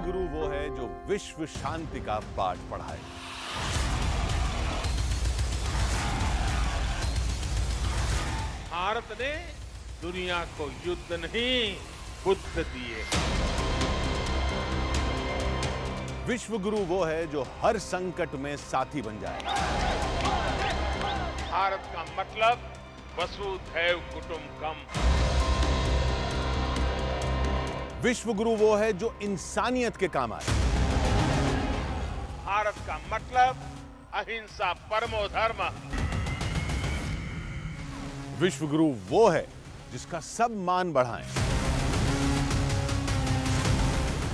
विश्वगुरु वो है जो विश्व शांति का पाठ पढ़ाए। भारत ने दुनिया को युद्ध नहीं बुद्ध दिए। विश्वगुरु वो है जो हर संकट में साथी बन जाए। भारत का मतलब वसुधैव कुटुंबकम। विश्वगुरु वो है जो इंसानियत के काम आए। भारत का मतलब अहिंसा परमो धर्म। विश्वगुरु वो है जिसका सब मान बढ़ाएं।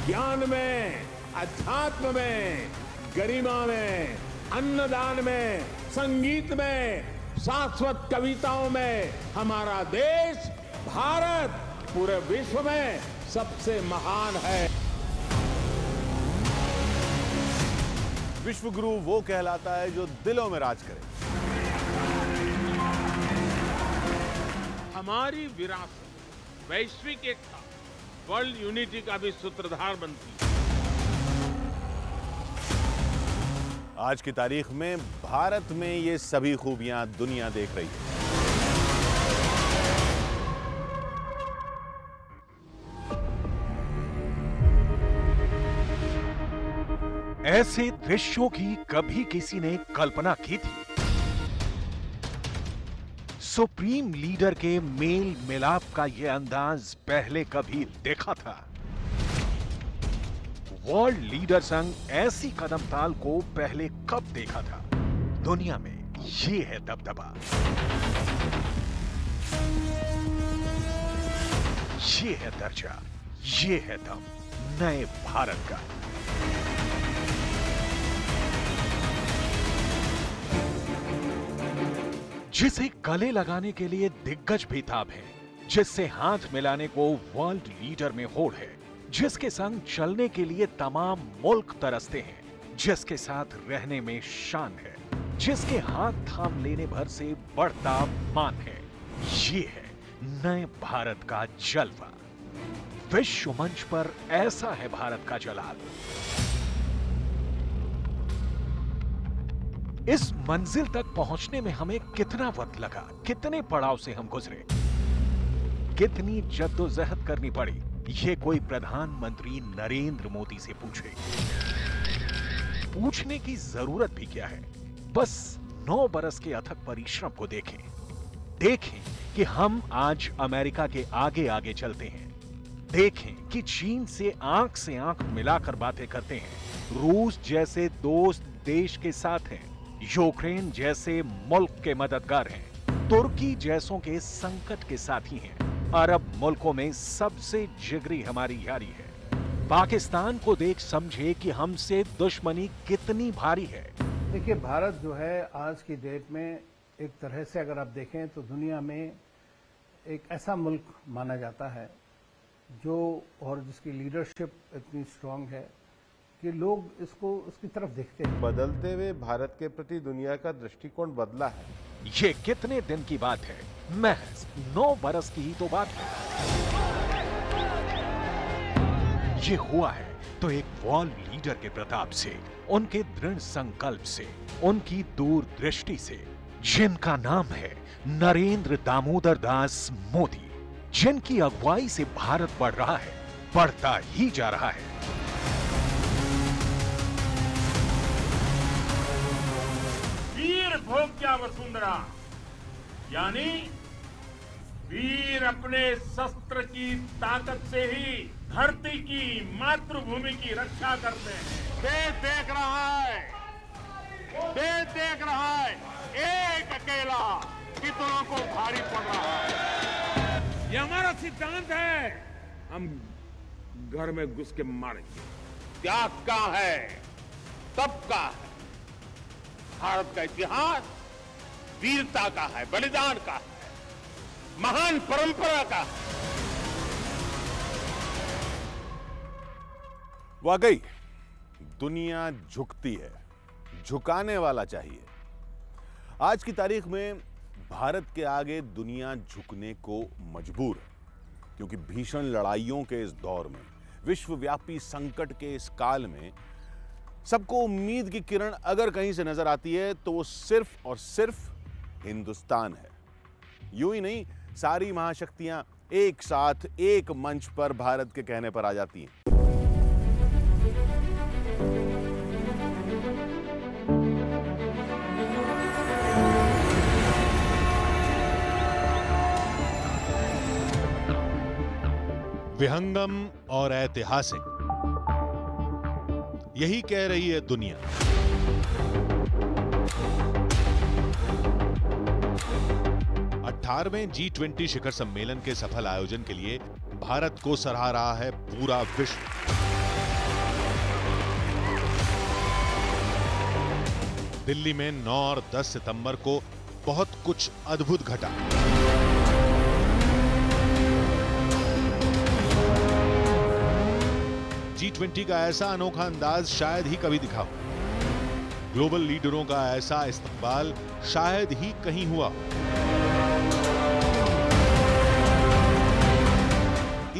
ज्ञान में, अध्यात्म में, गरिमा में, अन्नदान में, संगीत में, शाश्वत कविताओं में हमारा देश भारत पूरे विश्व में सबसे महान है। विश्वगुरु वो कहलाता है जो दिलों में राज करे। हमारी विरासत वैश्विक एकता, वर्ल्ड यूनिटी का भी सूत्रधार बनती है। आज की तारीख में भारत में ये सभी खूबियां दुनिया देख रही है। ऐसे दृश्यों की कभी किसी ने कल्पना की थी? सुप्रीम लीडर के मेल मिलाप का यह अंदाज पहले कभी देखा था? वर्ल्ड लीडर संग ऐसी कदमताल को पहले कब देखा था? दुनिया में ये है दबदबा, ये है दर्जा, ये है दम नए भारत का। जिसे गले लगाने के लिए दिग्गज बेताब है, जिससे हाथ मिलाने को वर्ल्ड लीडर में होड़ है, जिसके संग चलने के लिए तमाम मुल्क तरसते हैं, जिसके साथ रहने में शान है, जिसके हाथ थाम लेने भर से बढ़ता मान है। ये है नए भारत का जलवा। विश्व मंच पर ऐसा है भारत का जलाल। इस मंजिल तक पहुंचने में हमें कितना वक्त लगा, कितने पड़ाव से हम गुजरे, कितनी जद्दोजहद करनी पड़ी, ये कोई प्रधानमंत्री नरेंद्र मोदी से पूछे। पूछने की जरूरत भी क्या है? बस 9 बरस के अथक परिश्रम को देखें। देखें कि हम आज अमेरिका के आगे आगे चलते हैं। देखें कि चीन से आंख मिलाकर बातें करते हैं, रूस जैसे दोस्त देश के साथ हैं, यूक्रेन जैसे मुल्क के मददगार हैं, तुर्की जैसों के संकट के साथी हैं, अरब मुल्कों में सबसे जिगरी हमारी यारी है। पाकिस्तान को देख समझे कि हमसे दुश्मनी कितनी भारी है। देखिए, भारत जो है आज की डेट में एक तरह से अगर आप देखें तो दुनिया में एक ऐसा मुल्क माना जाता है जो और जिसकी लीडरशिप इतनी स्ट्रांग है कि लोग इसको उसकी तरफ देखते हैं। बदलते हुए भारत के प्रति दुनिया का दृष्टिकोण बदला है। ये कितने दिन की बात है? महज 9 बरस की ही तो बात है। ये हुआ है तो एक वर्ल्ड लीडर के प्रताप से, उनके दृढ़ संकल्प से, उनकी दूरदृष्टि से, जिनका नाम है नरेंद्र दामोदर दास मोदी, जिनकी अगुवाई से भारत बढ़ रहा है, बढ़ता ही जा रहा है। वीर भोग्या वसुंधरा, यानी वीर अपने शस्त्र की ताकत से ही धरती की, मातृभूमि की रक्षा करते हैं। देश देख रहा है, देश देख रहा है, एक अकेला कितनों को भारी पड़ रहा है। ये हमारा सिद्धांत है। हम घर में घुस के मारेंगे। त्याग का है, तप का है। भारत का इतिहास वीरता का है, बलिदान का है, महान परंपरा का है। वाकई दुनिया झुकती है, झुकाने वाला चाहिए। आज की तारीख में भारत के आगे दुनिया झुकने को मजबूर है, क्योंकि भीषण लड़ाइयों के इस दौर में विश्वव्यापी संकट के इस काल में सबको उम्मीद की किरण अगर कहीं से नजर आती है तो वो सिर्फ और सिर्फ हिंदुस्तान है। यूं ही नहीं, सारी महाशक्तियां एक साथ एक मंच पर भारत के कहने पर आ जाती हैं। विहंगम और ऐतिहासिक, यही कह रही है दुनिया। G20 शिखर सम्मेलन के सफल आयोजन के लिए भारत को सराहा रहा है पूरा विश्व। दिल्ली में 9 और 10 सितंबर को बहुत कुछ अद्भुत घटा। G20 का ऐसा अनोखा अंदाज शायद ही कभी दिखा हो। ग्लोबल लीडरों का ऐसा इस्तकबाल शायद ही कहीं हुआ।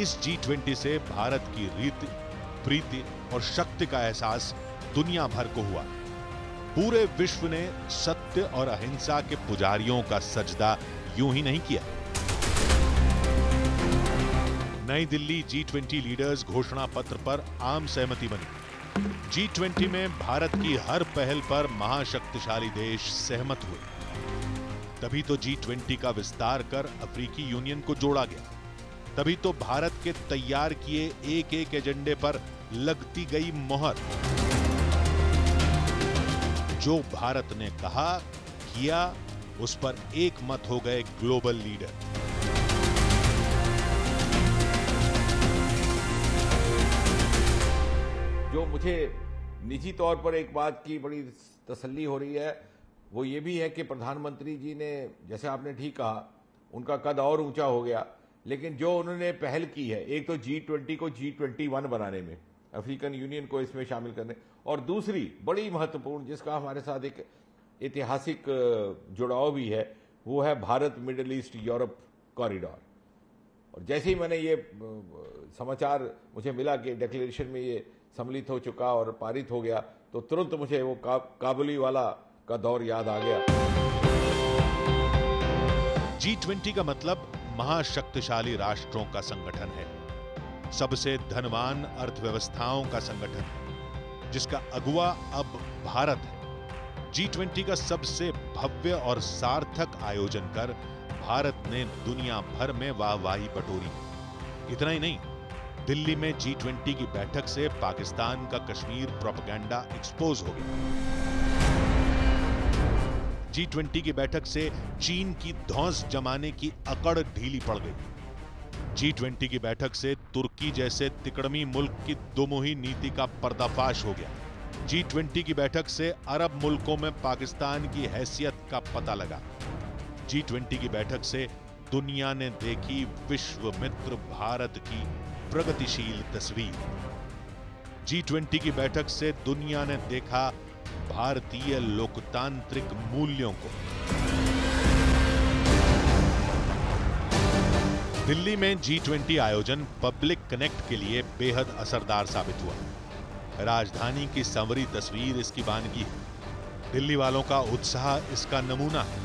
इस G20 से भारत की रीति, प्रीति और शक्ति का एहसास दुनिया भर को हुआ। पूरे विश्व ने सत्य और अहिंसा के पुजारियों का सजदा यूं ही नहीं किया। नई दिल्ली G20 लीडर्स घोषणा पत्र पर आम सहमति बनी। G20 में भारत की हर पहल पर महाशक्तिशाली देश सहमत हुए। तभी तो G20 का विस्तार कर अफ्रीकी यूनियन को जोड़ा गया। तभी तो भारत के तैयार किए एक एक एजेंडे पर लगती गई मोहर। जो भारत ने कहा, किया, उस पर एक मत हो गए ग्लोबल लीडर। जो मुझे निजी तौर पर एक बात की बड़ी तसल्ली हो रही है, वो ये भी है कि प्रधानमंत्री जी ने, जैसे आपने ठीक कहा, उनका कद और ऊंचा हो गया, लेकिन जो उन्होंने पहल की है, एक तो G20 को G21 बनाने में, अफ्रीकन यूनियन को इसमें शामिल करने, और दूसरी बड़ी महत्वपूर्ण, जिसका हमारे साथ एक ऐतिहासिक जुड़ाव भी है, वो है Bharat middle east Europe corridor. और जैसे ही मैंने ये समाचार मुझे मिला कि डिक्लेरेशन में ये सम्मिलित हो चुका और पारित हो गया, तो तुरंत मुझे वो काबुली वाला का दौर याद आ गया। G20 का मतलब महाशक्तिशाली राष्ट्रों का संगठन है, सबसे धनवान अर्थव्यवस्थाओं का संगठन है, जिसका अगुवा अब भारत है। G20 का सबसे भव्य और सार्थक आयोजन कर भारत ने दुनिया भर में वाहवाही बटोरी। इतना ही नहीं, दिल्ली में G20 की बैठक से पाकिस्तान का कश्मीर प्रोपेगेंडा एक्सपोज हो गया। G20 की बैठक से चीन की धौंस जमाने की अकड़ ढीली पड़ गई। G20 की बैठक से तुर्की जैसे तिकड़मी मुल्क की दोमुही नीति का पर्दाफाश हो गया। G20 की बैठक से अरब मुल्कों में पाकिस्तान की हैसियत का पता लगा। G20 की बैठक से दुनिया ने देखी विश्व मित्र भारत की प्रगतिशील तस्वीर। G20 की बैठक से दुनिया ने देखा भारतीय लोकतांत्रिक मूल्यों को। दिल्ली में G20 आयोजन पब्लिक कनेक्ट के लिए बेहद असरदार साबित हुआ। राजधानी की संवरी तस्वीर इसकी बानगी है। दिल्ली वालों का उत्साह इसका नमूना है।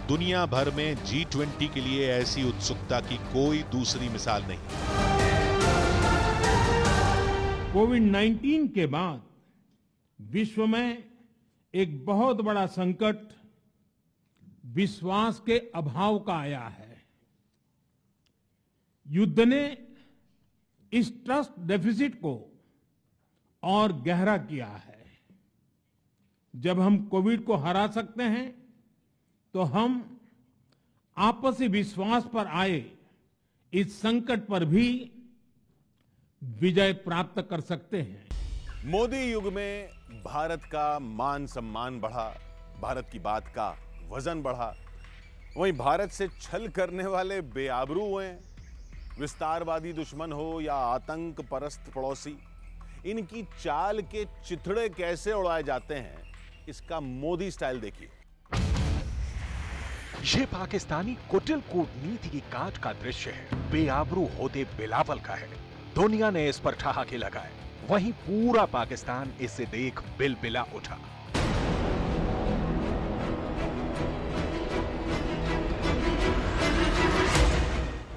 दुनिया भर में G20 के लिए ऐसी उत्सुकता की कोई दूसरी मिसाल नहीं। कोविड-19 के बाद विश्व में एक बहुत बड़ा संकट विश्वास के अभाव का आया है। युद्ध ने इस ट्रस्ट डेफिसिट को और गहरा किया है। जब हम कोविड को हरा सकते हैं तो हम आपसी विश्वास पर आए इस संकट पर भी विजय प्राप्त कर सकते हैं। मोदी युग में भारत का मान सम्मान बढ़ा, भारत की बात का वजन बढ़ा। वहीं भारत से छल करने वाले बेआबरू हुए, विस्तारवादी दुश्मन हो या आतंक परस्त पड़ोसी, इनकी चाल के चिथड़े कैसे उड़ाए जाते हैं, इसका मोदी स्टाइल देखिए। ये पाकिस्तानी कुटिल कूटनीति की काट का दृश्य है। बेआबरू होदे बिलावल का है। दुनिया ने इस पर ठहाके लगाए, वहीं पूरा पाकिस्तान इसे देख बिलबिला उठा।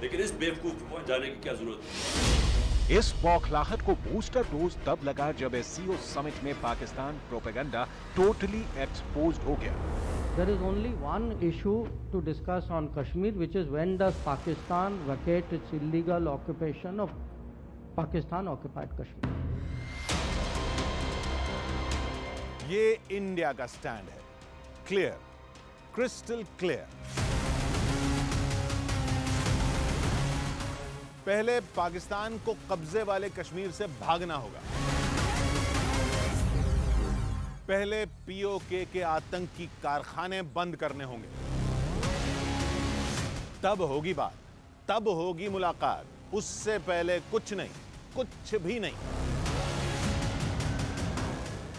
लेकिन इस बेवकूफ पे पहुंच जाने की क्या जरूरत है? इस बौखलाहट को बूस्टर डोज तब लगा जब एससीओ समिट में पाकिस्तान प्रोपेगेंडा टोटली एक्सपोज्ड हो गया। There is only one issue to discuss on Kashmir, which is when does Pakistan vacate its illegal occupation of Pakistan-occupied Kashmir. ये इंडिया का स्टैंड है, क्लियर, क्रिस्टल क्लियर। पहले पाकिस्तान को कब्जे वाले कश्मीर से भागना होगा। पहले पीओके के आतंकी कारखाने बंद करने होंगे, तब होगी बात, तब होगी मुलाकात। उससे पहले कुछ नहीं, कुछ भी नहीं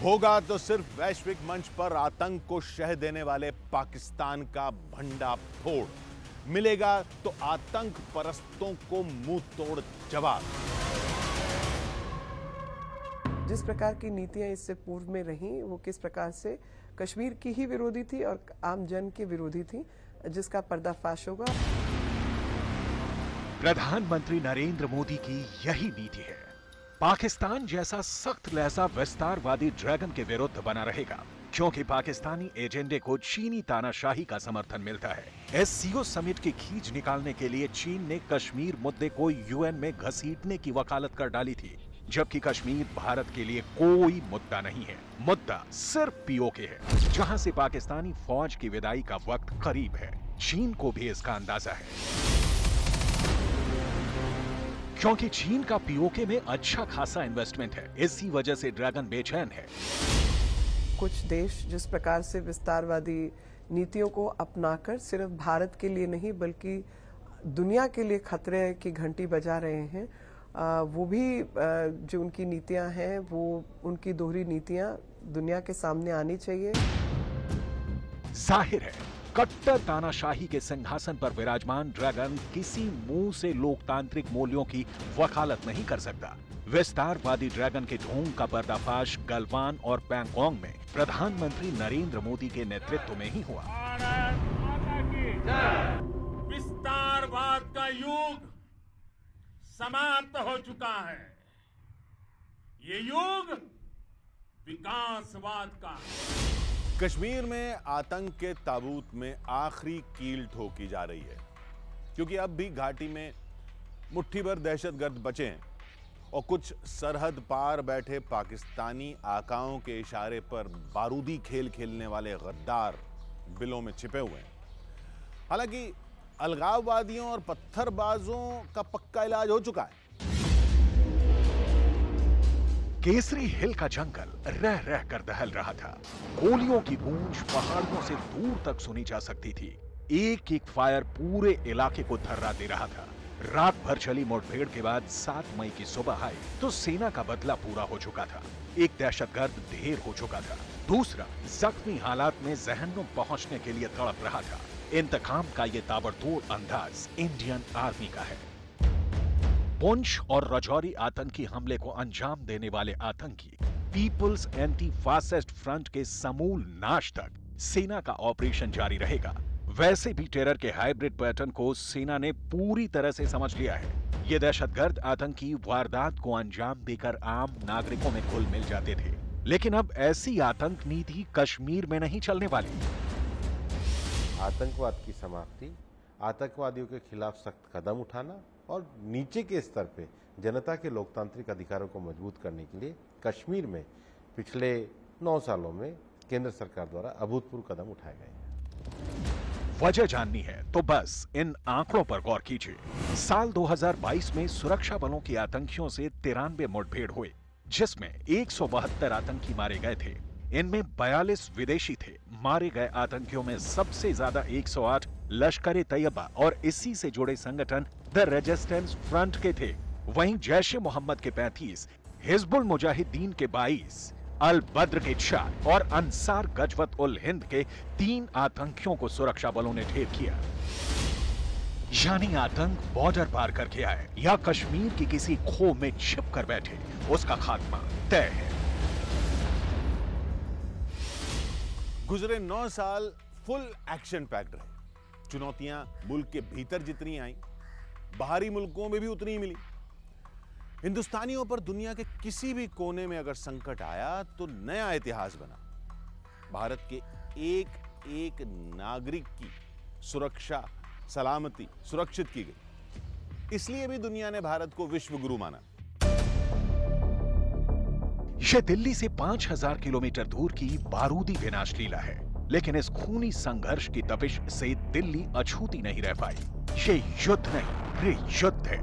होगा। तो सिर्फ वैश्विक मंच पर आतंक को शह देने वाले पाकिस्तान का भंडा फोड़ मिलेगा, तो आतंक परस्तों को मुंह तोड़ जवाब। जिस प्रकार की नीतियां इससे पूर्व में रहीं, वो किस प्रकार से कश्मीर की ही विरोधी थी और आम जन के विरोधी थी, जिसका पर्दाफाश होगा। प्रधानमंत्री नरेंद्र मोदी की यही नीति है। पाकिस्तान जैसा सख्त लहजा विस्तारवादी ड्रैगन के विरुद्ध बना रहेगा, क्योंकि पाकिस्तानी एजेंडे को चीनी तानाशाही का समर्थन मिलता है। एससीओ समिट की खींच निकालने के लिए चीन ने कश्मीर मुद्दे को यूएन में घसीटने की वकालत कर डाली थी, जबकि कश्मीर भारत के लिए कोई मुद्दा नहीं है। मुद्दा सिर्फ पीओके है, जहां से पाकिस्तानी फौज की विदाई का वक्त करीब है। चीन को भी इसका अंदाजा है, क्योंकि चीन का पीओके में अच्छा खासा इन्वेस्टमेंट है। इसी वजह से ड्रैगन बेचैन है। कुछ देश जिस प्रकार से विस्तारवादी नीतियों को अपनाकर सिर्फ भारत के लिए नहीं बल्कि दुनिया के लिए खतरे की घंटी बजा रहे हैं, वो भी जो उनकी नीतियां हैं, वो उनकी दोहरी नीतियां दुनिया के सामने आनी चाहिए। जाहिर है, कट्टर तानाशाही के सिंहासन पर विराजमान ड्रैगन किसी मुंह से लोकतांत्रिक मूल्यों की वकालत नहीं कर सकता। विस्तारवादी ड्रैगन के ढोंग का पर्दाफाश गलवान और पैंगोंग में प्रधानमंत्री नरेंद्र मोदी के नेतृत्व में ही हुआ। विस्तारवाद का युग समाप्त हो चुका है। ये युग विकासवाद का है। कश्मीर में आतंक के ताबूत में आखिरी कील ठोकी जा रही है, क्योंकि अब भी घाटी में मुट्ठी भर दहशतगर्द बचे हैं और कुछ सरहद पार बैठे पाकिस्तानी आकाओं के इशारे पर बारूदी खेल खेलने वाले गद्दार बिलों में छिपे हुए हैं। हालांकि अलगाववादियों और पत्थरबाजों का पक्का इलाज हो चुका है। केसरी हिल का जंगल रह रह कर दहल रहा था। गोलियों की गूंज पहाड़ियों से दूर तक सुनी जा सकती थी। एक एक फायर पूरे इलाके को थर्रा दे रहा था। रात भर चली मुठभेड़ के बाद 7 मई की सुबह आई तो सेना का बदला पूरा हो चुका था। एक दहशतगर्द ढेर हो चुका था, दूसरा जख्मी हालात में जहन्नुम पहुंचने के लिए तड़प रहा था। इंतकाम का ये ताबड़तोड़ अंदाज इंडियन आर्मी का है। पुंछ और राजौरी आतंकी हमले को अंजाम देने वाले आतंकी पीपुल्स एंटी फासिस्ट फ्रंट के समूल नाश तक सेना का ऑपरेशन जारी रहेगा। वैसे भी टेरर के हाइब्रिड पैटर्न को सेना ने पूरी तरह से समझ लिया है। ये दहशतगर्द आतंकी वारदात को अंजाम देकर आम नागरिकों में घुल मिल जाते थे, लेकिन अब ऐसी आतंक नीति कश्मीर में नहीं चलने वाली। आतंकवाद की समाप्ति, आतंकवादियों के खिलाफ सख्त कदम उठाना और नीचे के स्तर पे जनता के लोकतांत्रिक अधिकारों को मजबूत करने के लिए कश्मीर में पिछले 9 सालों में केंद्र सरकार द्वारा अभूतपूर्व कदम उठाए गए हैं। वजह जाननी है तो बस इन आंकड़ों पर गौर कीजिए। साल 2022 में सुरक्षा बलों की आतंकियों से 93 मुठभेड़ हुए, जिसमें 172 आतंकी मारे गए थे। इनमें 42 विदेशी थे। मारे गए आतंकियों में सबसे ज्यादा 108 लश्कर ए तैयबा और इसी से जुड़े संगठन द रेजिस्टेंस फ्रंट के थे। वहीं जैश ए मोहम्मद के 35, हिजबुल मुजाहिदीन के 22, अल बद्र के 4 और अंसार गजवत उल हिंद के 3 आतंकियों को सुरक्षा बलों ने ढेर किया। यानी आतंक बॉर्डर पार करके आए या कश्मीर की किसी खो में छिप कर बैठे, उसका खात्मा तय है। गुजरे 9 साल फुल एक्शन पैक्ड रहे। चुनौतियां मुल्क के भीतर जितनी आई, बाहरी मुल्कों में भी उतनी ही मिली। हिंदुस्तानियों पर दुनिया के किसी भी कोने में अगर संकट आया तो नया इतिहास बना। भारत के एक एक नागरिक की सुरक्षा, सलामती सुरक्षित की गई। इसलिए भी दुनिया ने भारत को विश्व गुरु माना। यह दिल्ली से 5000 किलोमीटर दूर की बारूदी विनाश लीला है, लेकिन इस खूनी संघर्ष की तपिश से दिल्ली अछूती नहीं रह पाई। ये युद्ध नहीं, ये युद्ध है।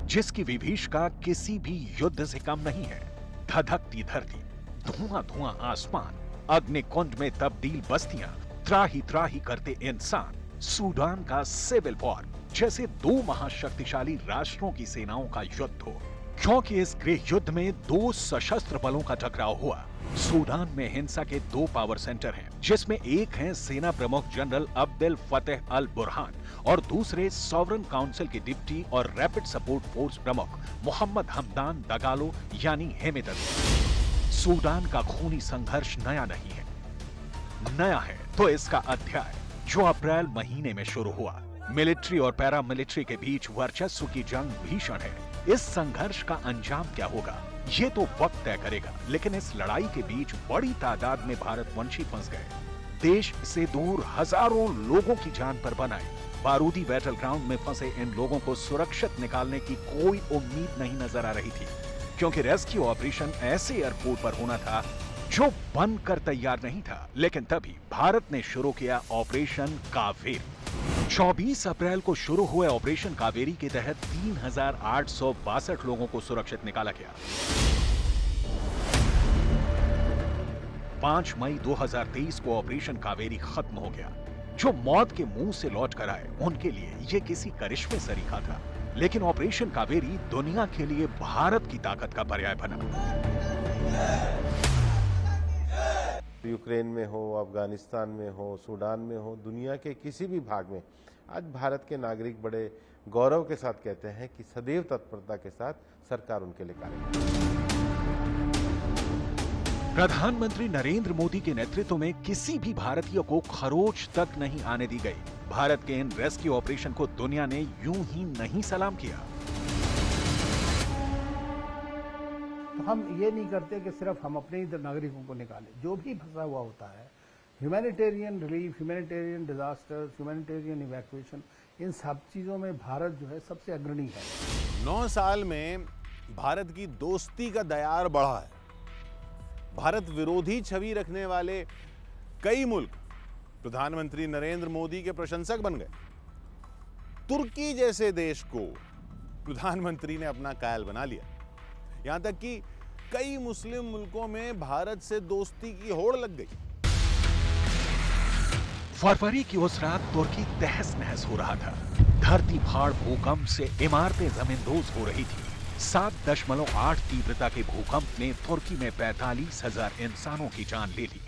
जिसकी विभीषिका किसी भी युद्ध से कम नहीं है। धधकती धरती, धुआं धुआं आसमान, अग्निकुंड में तब्दील बस्तियां, त्राही त्राही करते इंसान। सूडान का सिविल वॉर, जैसे दो महाशक्तिशाली राष्ट्रों की सेनाओं का युद्ध हो। क्योंकि इस गृह युद्ध में दो सशस्त्र बलों का टकराव हुआ। सूडान में हिंसा के 2 पावर सेंटर हैं, जिसमें एक है सेना प्रमुख जनरल अब्देल फतेह अल बुरहान और दूसरे सॉवरन काउंसिल के डिप्टी और रैपिड सपोर्ट फोर्स प्रमुख मोहम्मद हमदान दगालो यानी हेमेदत। सूडान का खूनी संघर्ष नया नहीं है। नया है तो इसका अध्याय जो अप्रैल महीने में शुरू हुआ। मिलिट्री और पैरामिलिट्री के बीच वर्चस्व की जंग भीषण है। इस संघर्ष का अंजाम क्या होगा ये तो वक्त तय करेगा, लेकिन इस लड़ाई के बीच बड़ी तादाद में भारतवंशी फंस गए। देश से दूर हजारों लोगों की जान पर बनाए बारूदी बैटल ग्राउंड में फंसे इन लोगों को सुरक्षित निकालने की कोई उम्मीद नहीं नजर आ रही थी, क्योंकि रेस्क्यू ऑपरेशन ऐसे एयरपोर्ट पर होना था जो बनकर तैयार नहीं था। लेकिन तभी भारत ने शुरू किया ऑपरेशन कावेरी। 24 अप्रैल को शुरू हुए ऑपरेशन कावेरी के तहत 3862 लोगों को सुरक्षित निकाला गया। 5 मई 2023 को ऑपरेशन कावेरी खत्म हो गया। जो मौत के मुंह से लौट कर आए उनके लिए यह किसी करिश्मे सरीखा था, लेकिन ऑपरेशन कावेरी दुनिया के लिए भारत की ताकत का पर्याय बना। यूक्रेन में हो, अफगानिस्तान में हो, सूडान में हो, दुनिया के किसी भी भाग में आज भारत के नागरिक बड़े गौरव के साथ कहते हैं कि सदैव तत्परता के साथ सरकार उनके लिए कार्य करती है। प्रधानमंत्री नरेंद्र मोदी के नेतृत्व में किसी भी भारतीय को खरोच तक नहीं आने दी गई। भारत के इन रेस्क्यू ऑपरेशन को दुनिया ने यूं ही नहीं सलाम किया। तो हम ये नहीं करते कि सिर्फ हम अपने ही नागरिकों को निकालें। जो भी फंसा हुआ होता है, humanitarian relief, humanitarian disasters, humanitarian evacuation, इन सब चीजों में भारत जो है सबसे अग्रणी है। 9 साल में भारत की दोस्ती का दयार बढ़ा है। भारत विरोधी छवि रखने वाले कई मुल्क प्रधानमंत्री नरेंद्र मोदी के प्रशंसक बन गए। तुर्की जैसे देश को प्रधानमंत्री ने अपना कायल बना लिया। यहां तक कि कई मुस्लिम मुल्कों में भारत से दोस्ती की होड़ लग गई। फरवरी की उस रात तुर्की तहस नहस हो रहा था। धरती फाड़ भूकंप से इमारतें जमींदोज हो रही थी। 7.8 तीव्रता के भूकंप ने तुर्की में 45,000 इंसानों की जान ले ली।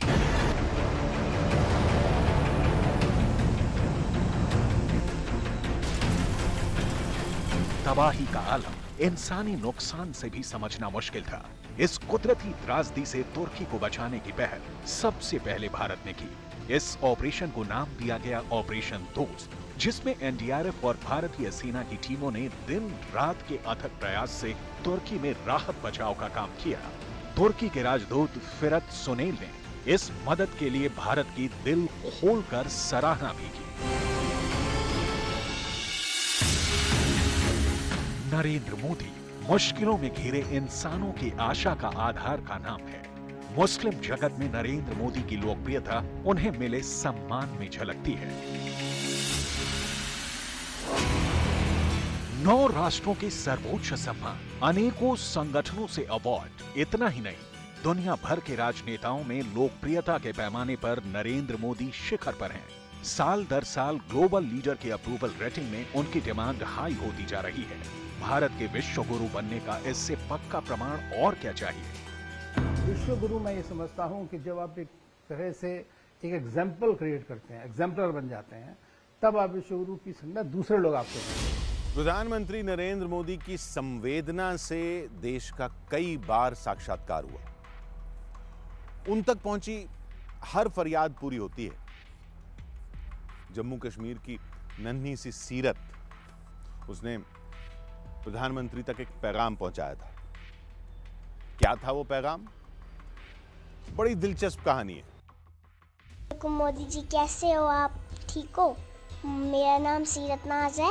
तबाही का आलम इंसानी नुकसान से भी समझना मुश्किल था। इस कुदरती त्रासदी से तुर्की को बचाने की पहल सबसे पहले भारत ने की। इस ऑपरेशन को नाम दिया गया ऑपरेशन दोस्त, जिसमें एनडीआरएफ और भारतीय सेना की टीमों ने दिन रात के अथक प्रयास से तुर्की में राहत बचाव का काम किया। तुर्की के राजदूत फिरत सुनेल ने इस मदद के लिए भारत की दिल खोलकर सराहना भी की। नरेंद्र मोदी मुश्किलों में घिरे इंसानों की आशा का आधार का नाम है। मुस्लिम जगत में नरेंद्र मोदी की लोकप्रियता उन्हें मिले सम्मान में झलकती है। 9 राष्ट्रों के सर्वोच्च सम्मान, अनेकों संगठनों से अवार्ड, इतना ही नहीं, दुनिया भर के राजनेताओं में लोकप्रियता के पैमाने पर नरेंद्र मोदी शिखर पर हैं। साल दर साल ग्लोबल लीडर के अप्रूवल रेटिंग में उनकी डिमांड हाई होती जा रही है। भारत के विश्व गुरु बनने का इससे पक्का प्रमाण और क्या चाहिए? विश्व गुरु मैं ये समझता हूँ कि जब आप एक तरह से एक एग्जाम्पल क्रिएट करते हैं, एग्जाम्पलर बन जाते हैं, तब आप विश्वगुरु की संज्ञा दूसरे लोग आपको देंगे। प्रधानमंत्री नरेंद्र मोदी की संवेदना से देश का कई बार साक्षात्कार हुआ। उन तक पहुंची हर फरियाद पूरी होती है। जम्मू कश्मीर की नन्ही सी सीरत, उसने प्रधानमंत्री तक एक पैगाम पहुंचाया था। क्या था वो पैगाम? बड़ी दिलचस्प कहानी है। मोदी जी कैसे हो आप? ठीक हो? मेरा नाम सीरत नाज है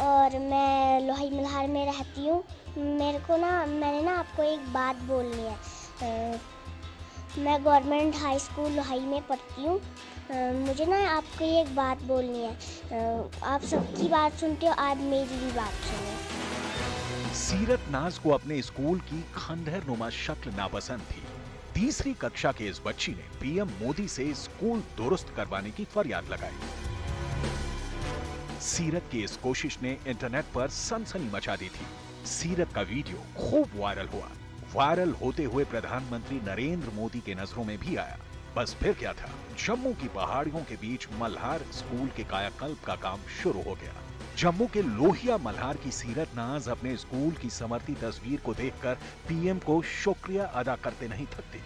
और मैं लोहाई मल्हार में रहती हूँ। मैंने ना आपको एक बात बोलनी है। मैं गवर्नमेंट हाई स्कूल लोहाई में पढ़ती हूँ। मुझे ना आपको एक बात बोलनी है। आप सबकी बात सुनते हो, आज मेरी भी बात सुनो। सीरत नाज को अपने स्कूल की खंडहर नुमा शक्ल नापसंद थी। तीसरी कक्षा के इस बच्ची ने पीएम मोदी से स्कूल दुरुस्त करवाने की फरियाद लगाई। सीरत की इस कोशिश ने इंटरनेट पर सनसनी मचा दी थी। सीरत का वीडियो खूब वायरल हुआ। वायरल होते हुए प्रधानमंत्री नरेंद्र मोदी के नजरों में भी आया। बस फिर क्या था, जम्मू की पहाड़ियों के बीच मल्हार स्कूल के कायाकल्प का काम शुरू हो गया। जम्मू के लोहिया मल्हार की सीरत नाज अपने स्कूल की संवरती तस्वीर को देखकर पीएम को शुक्रिया अदा करते नहीं थकती।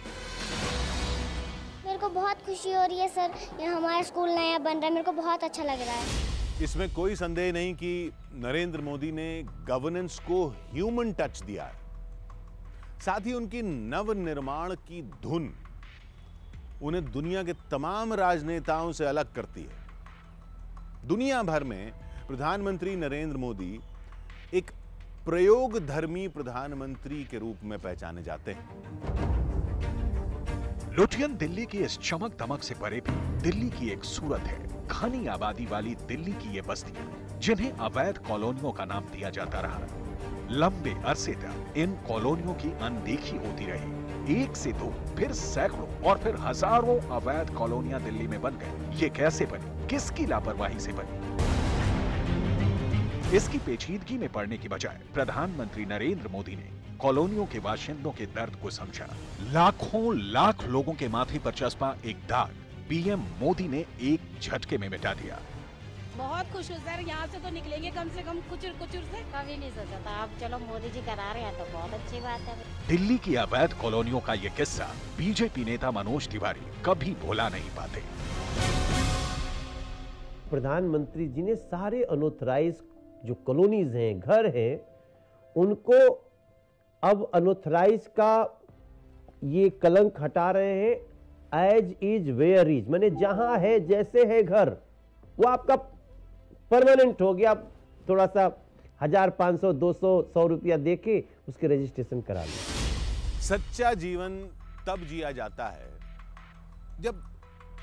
मेरे को बहुत खुशी हो रही है सर, यहाँ हमारा स्कूल नया बन रहा है, मेरे को बहुत अच्छा लग रहा है। इसमें कोई संदेह नहीं कि नरेंद्र मोदी ने गवर्नेंस को ह्यूमन टच दिया है। साथ ही उनकी नवनिर्माण की धुन उन्हें दुनिया के तमाम राजनेताओं से अलग करती है। दुनिया भर में प्रधानमंत्री नरेंद्र मोदी एक प्रयोगधर्मी प्रधानमंत्री के रूप में पहचाने जाते हैं। लुटियन दिल्ली की इस चमक दमक से परे भी दिल्ली की एक सूरत है। घनी आबादी वाली दिल्ली की ये बस्तियां, जिन्हें अवैध कॉलोनियों का नाम दिया जाता रहा, लंबे अरसे तक इन कॉलोनियों की अनदेखी होती रही। एक से दो, फिर सैकड़ों और फिर हजारों अवैध कॉलोनियां दिल्ली में बन गई। ये कैसे बनी? किसकी लापरवाही से बनी? इसकी पेचीदगी में पड़ने की बजाय प्रधानमंत्री नरेंद्र मोदी ने कॉलोनियों के बाशिंदों के दर्द को समझा। लाखों लाख लोगों के माथे पर चस्पा एक दाग पीएम मोदी ने एक झटके में मिटा दिया। बहुत खुश हूँ सर, यहाँ से तो निकलेंगे कम से कम कुचुर कुचुर से। कभी नहीं सोचा था, अब चलो मोदी जी करा रहे हैं तो बहुत अच्छी बात है। दिल्ली की अवैध कॉलोनियों का ये किस्सा बीजेपी नेता मनोज तिवारी कभी भुला नहीं पाते। प्रधानमंत्री जी ने सारे अनऑथराइज जो कॉलोनीज हैं, घर हैं, उनको अब अनऑथराइज का ये कलंक हटा रहे हैं। एज इज वेयर इज, माने जहां है जैसे है घर, वो आपका परमानेंट हो गया। थोड़ा सा 1000, 500, 200, 100 रुपया देके उसके रजिस्ट्रेशन करा लो। सच्चा जीवन तब जिया जाता है जब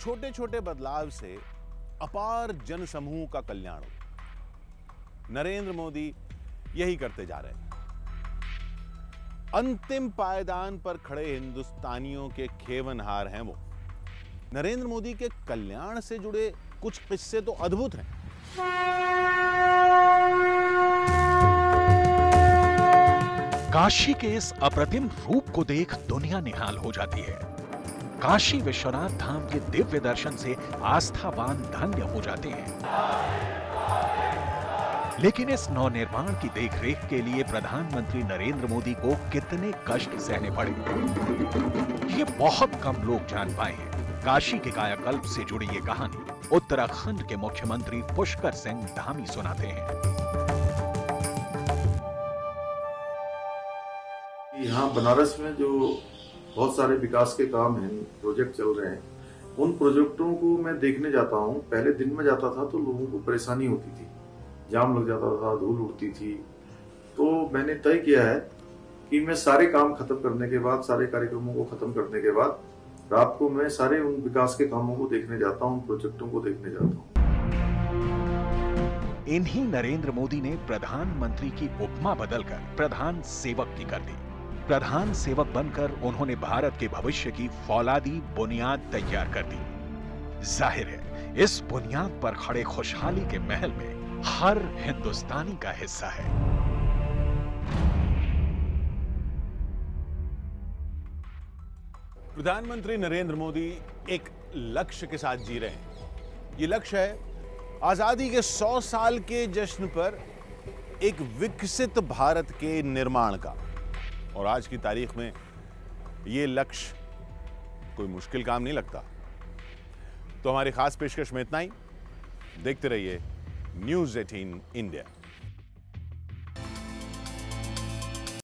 छोटे छोटे बदलाव से अपार जनसमूह का कल्याण हो। नरेंद्र मोदी यही करते जा रहे हैं। अंतिम पायदान पर खड़े हिंदुस्तानियों के खेवनहार हैं वो। नरेंद्र मोदी के कल्याण से जुड़े कुछ किस्से तो अद्भुत हैं। काशी के इस अप्रतिम रूप को देख दुनिया निहाल हो जाती है। काशी विश्वनाथ धाम के दिव्य दर्शन से आस्थावान धन्य हो जाते हैं। लेकिन इस नवनिर्माण की देखरेख के लिए प्रधानमंत्री नरेंद्र मोदी को कितने कष्ट सहने पड़े, ये बहुत कम लोग जान पाए हैं। काशी के कायाकल्प से जुड़ी ये कहानी उत्तराखंड के मुख्यमंत्री पुष्कर सिंह धामी सुनाते हैं। यहाँ बनारस में जो बहुत सारे विकास के काम हैं, प्रोजेक्ट चल रहे हैं, उन प्रोजेक्टों को मैं देखने जाता हूँ। पहले दिन में जाता था तो लोगों को परेशानी होती थी, जाम लग जाता था, धूल उड़ती थी। तो मैंने तय किया है कि मैं सारे काम खत्म करने के बाद, सारे कार्यक्रमों को खत्म करने के बाद रात को मैं सारे उन विकास के कामों को देखने जाता हूँ, प्रोजेक्टों को देखने जाता हूँ। इन्हीं नरेंद्र मोदी ने प्रधानमंत्री की उपमा बदलकर प्रधान सेवक की कर दी। प्रधान सेवक बनकर उन्होंने भारत के भविष्य की फौलादी बुनियाद तैयार कर दी। जाहिर है इस बुनियाद पर खड़े खुशहाली के महल में हर हिंदुस्तानी का हिस्सा है। प्रधानमंत्री नरेंद्र मोदी एक लक्ष्य के साथ जी रहे हैं। ये लक्ष्य है आजादी के 100 साल के जश्न पर एक विकसित भारत के निर्माण का। और आज की तारीख में ये लक्ष्य कोई मुश्किल काम नहीं लगता। तो हमारी खास पेशकश में इतना ही। देखते रहिए न्यूज़ 18 इंडिया।